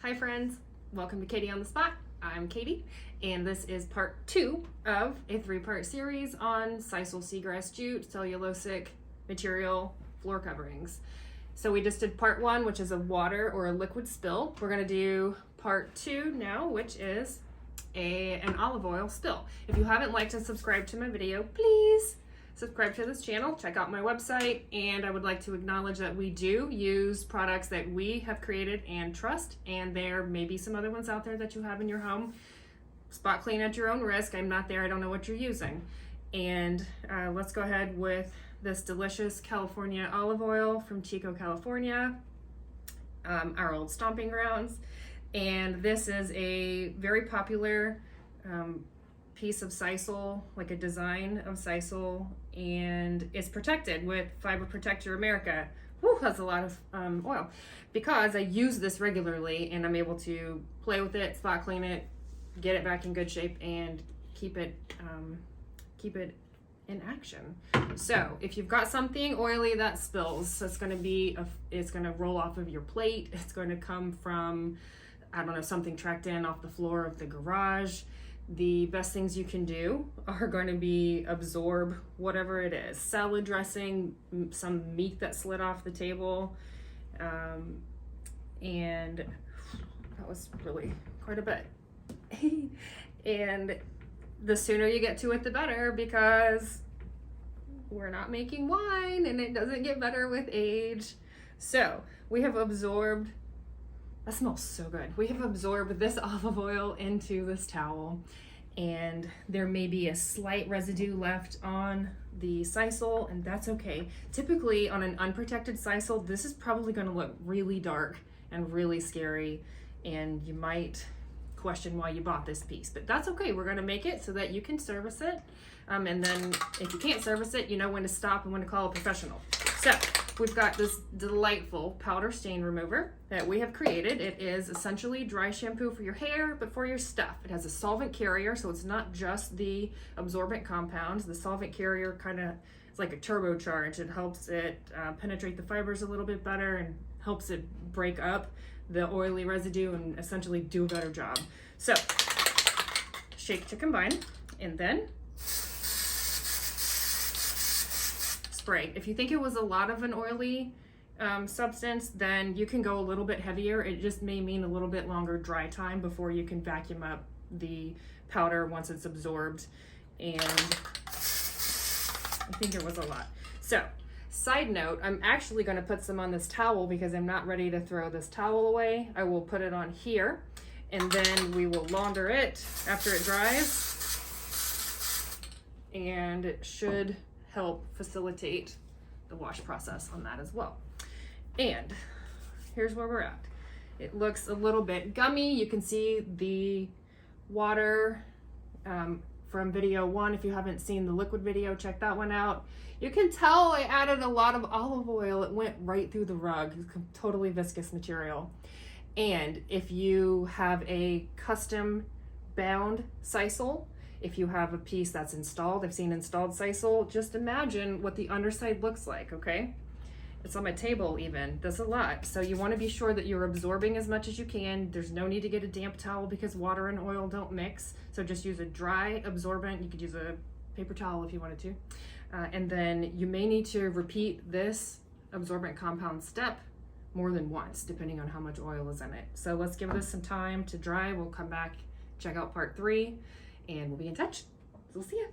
Hi friends, welcome to Katie on the Spot. I'm Katie, and this is part 2 of a 3-part series on Sisal Seagrass Jute cellulosic material floor coverings. So we just did part 1, which is a water or a liquid spill. We're going to do part 2 now, which is an olive oil spill. If you haven't liked and subscribed to my video, please subscribe to this channel, check out my website, and I would like to acknowledge that we do use products that we have created and trust, and there may be some other ones out there that you have in your home. Spot clean at your own risk. I'm not there, I don't know what you're using. And let's go ahead with this delicious California olive oil from Chico, California, our old stomping grounds. And this is a very popular piece of sisal, like a design of sisal, and it's protected with Fiber Protector America. Whew, that's a lot of oil, because I use this regularly and I'm able to play with it, spot clean it, get it back in good shape, and keep it in action. So if you've got something oily that spills, it's going to roll off of your plate. It's going to come from, I don't know, something tracked in off the floor of the garage. The best things you can do are going to be absorb whatever it is. Salad dressing, some meat that slid off the table, and that was really quite a bit. And the sooner you get to it, the better, because we're not making wine and it doesn't get better with age. So we have absorbed, that smells so good. We have absorbed this olive oil into this towel, and there may be a slight residue left on the sisal, and that's okay. Typically on an unprotected sisal, this is probably going to look really dark and really scary, and you might question why you bought this piece, but that's okay. We're going to make it so that you can service it, and then if you can't service it, you know when to stop and when to call a professional. So we've got this delightful powder stain remover that we have created. It is essentially dry shampoo for your hair, but for your stuff. It has a solvent carrier, so it's not just the absorbent compounds. The solvent carrier kind of is like a turbocharge. It helps it penetrate the fibers a little bit better and helps it break up the oily residue and essentially do a better job. So shake to combine, and then spray. If you think it was a lot of an oily substance, then you can go a little bit heavier. It just may mean a little bit longer dry time before you can vacuum up the powder once it's absorbed, and I think it was a lot. So side note, I'm actually going to put some on this towel because I'm not ready to throw this towel away. I will put it on here, and then we will launder it after it dries, and it should help facilitate the wash process on that as well. And here's where we're at. It looks a little bit gummy. You can see the water from video 1. If you haven't seen the liquid video, check that one out. You can tell I added a lot of olive oil. It went right through the rug. It's totally viscous material. And if you have a custom bound sisal, if you have a piece that's installed, I've seen installed sisal, just imagine what the underside looks like, okay? It's on my table even. That's a lot. So you want to be sure that you're absorbing as much as you can. There's no need to get a damp towel because water and oil don't mix. So just use a dry absorbent. You could use a paper towel if you wanted to. And then you may need to repeat this absorbent compound step more than once, depending on how much oil is in it. So let's give this some time to dry. We'll come back, check out part 3, and we'll be in touch. So we'll see ya.